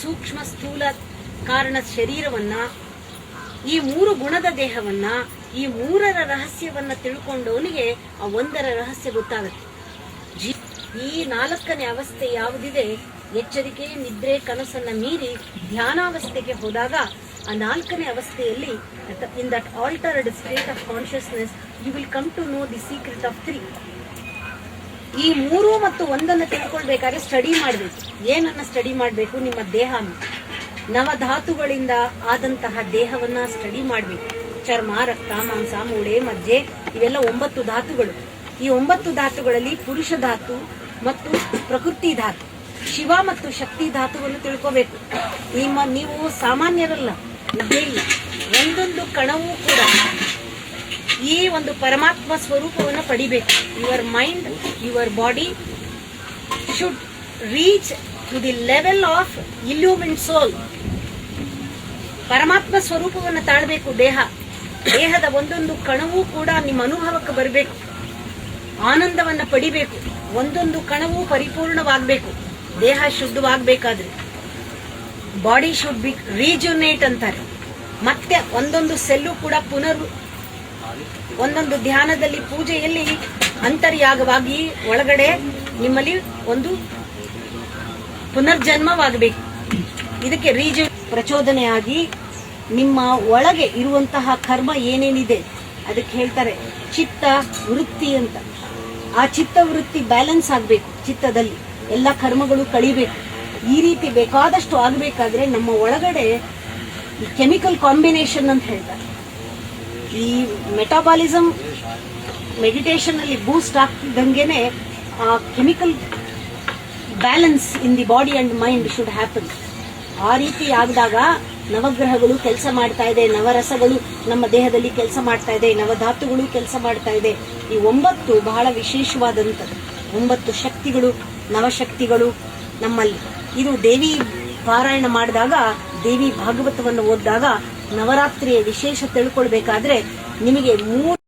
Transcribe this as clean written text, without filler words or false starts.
ಸೂಕ್ಷ್ಮ ಸ್ಥೂಲ ಕಾರಣ ಶರೀರವನ್ನ, ಈ 3 ಗುಣದ ದೇಹವನ್ನ, ಈ 3ರ ರಹಸ್ಯವನ್ನ ತಿಳ್ಕೊಂಡವನಿಗೆ ಆ 1ರ ರಹಸ್ಯ ಗೊತ್ತಾಗುತ್ತೆ. ಈ 4ನೇ ಅವಸ್ಥೆ ಯಾವುದಿದೆ, ಎಚ್ಚರಿಕೆ, ನಿದ್ರೆ, ಕನಸನ್ನ ಮೀರಿ ಧ್ಯಾನಾವಸ್ಥೆಗೆ ಹೋದಾಗ ಆ 4ನೇ ಅವಸ್ಥೆಯಲ್ಲಿ in that altered state of consciousness you will come to know the secret of 3. ಈ 3 ಮತ್ತು 1 ತಿಳ್ಕೊಳ್ಬೇಕಾದ್ರೆ ಸ್ಟಡಿ ಮಾಡಬೇಕು. ಏನನ್ನ ಸ್ಟಡಿ ಮಾಡಬೇಕು? ನಿಮ್ಮ ದೇಹ, ನವಧಾತುಗಳಿಂದ ಆದಂತಹ ದೇಹವನ್ನ ಸ್ಟಡಿ ಮಾಡಬೇಕು. ಚರ್ಮ, ರಕ್ತ, ಮಾಂಸ, ಮೂಳೆ, ಮಜ್ಜೆ, ಇವೆಲ್ಲ 9 ಧಾತುಗಳು. ಈ 9 ಧಾತುಗಳಲ್ಲಿ ಪುರುಷ ಧಾತು ಮತ್ತು ಪ್ರಕೃತಿ ಧಾತು, ಶಿವ ಮತ್ತು ಶಕ್ತಿ ಧಾತುವನ್ನು ತಿಳ್ಕೋಬೇಕು. ನೀವು ಸಾಮಾನ್ಯರಲ್ಲ. ದೇವಿ ಒಂದೊಂದು ಕಣವೂ ಕೂಡ ಈ ಒಂದು ಪರಮಾತ್ಮ ಸ್ವರೂಪವನ್ನು ಪಡಿಬೇಕು. Your mind, your body should reach to the level of illumine soul. ಪರಮಾತ್ಮ ಸ್ವರೂಪವನ್ನು ತಾಳಬೇಕು. ದೇಹದ ಒಂದೊಂದು ಕಣವೂ ಕೂಡ ನಿಮ್ಮ ಅನುಭವಕ್ಕೆ ಬರಬೇಕು. ಆನಂದವನ್ನ ಪಡಿಬೇಕು. ಒಂದೊಂದು ಕಣವೂ ಪರಿಪೂರ್ಣವಾಗಬೇಕು. ದೇಹ ಶುದ್ಧವಾಗಬೇಕಾದ್ರೆ ಬಾಡಿ ಶುಡ್ ಬಿ ರೀಜುನೇಟ್ ಅಂತಾರೆ. ಮತ್ತೆ ಒಂದೊಂದು ಸೆಲ್ಲು ಕೂಡ ಒಂದೊಂದು ಧ್ಯಾನದಲ್ಲಿ, ಪೂಜೆಯಲ್ಲಿ ಅಂತರ್ಯಾಗವಾಗಿ ಒಳಗಡೆ ನಿಮ್ಮಲ್ಲಿ ಒಂದು ಪುನರ್ಜನ್ಮವಾಗಬೇಕು. ಇದಕ್ಕೆ ಪ್ರಚೋದನೆಯಾಗಿ ನಿಮ್ಮ ಒಳಗೆ ಇರುವಂತಹ ಕರ್ಮ ಏನೇನಿದೆ ಅದಕ್ಕೆ ಹೇಳ್ತಾರೆ ಚಿತ್ತ ವೃತ್ತಿ ಅಂತ. ಆ ಚಿತ್ತ ವೃತ್ತಿ ಬ್ಯಾಲೆನ್ಸ್ ಆಗಬೇಕು. ಚಿತ್ತದಲ್ಲಿ ಎಲ್ಲ ಕರ್ಮಗಳು ಕಳಿಬೇಕು. ಈ ರೀತಿ ಬೇಕಾದಷ್ಟು ಆಗಬೇಕಾದ್ರೆ ನಮ್ಮ ಒಳಗಡೆ ಈ ಕೆಮಿಕಲ್ ಕಾಂಬಿನೇಷನ್ ಅಂತ ಹೇಳ್ತಾರೆ. ಈ ಮೆಟಾಬಾಲಿಸಮ್ ಮೆಡಿಟೇಷನ್ ಅಲ್ಲಿ ಬೂಸ್ಟ್ ಆಗ್ತಿದ್ದಂಗೆನೆ ಆ chemical balance in the body and mind should happen. ಆ ರೀತಿ ಆಗಿದಾಗ ನವಗ್ರಹಗಳು ಕೆಲಸ ಮಾಡ್ತಾ ಇದೆ, ನವರಸಗಳು ನಮ್ಮ ದೇಹದಲ್ಲಿ ಕೆಲಸ ಮಾಡ್ತಾ ಇದೆ, ನವಧಾತುಗಳು ಕೆಲಸ ಮಾಡ್ತಾ ಇದೆ. ಈ 9 ಬಹಳ ವಿಶೇಷವಾದಂಥದ್ದು. 9 ಶಕ್ತಿಗಳು, ನವಶಕ್ತಿಗಳು ನಮ್ಮಲ್ಲಿ. ಇದು ದೇವಿ ಪಾರಾಯಣ ಮಾಡಿದಾಗ, ದೇವಿ ಭಾಗವತವನ್ನು ಓದಿದಾಗ, ನವರಾತ್ರಿಯ ವಿಶೇಷ ತಿಳ್ಕೊಳ್ಬೇಕಾದ್ರೆ ನಿಮಗೆ 3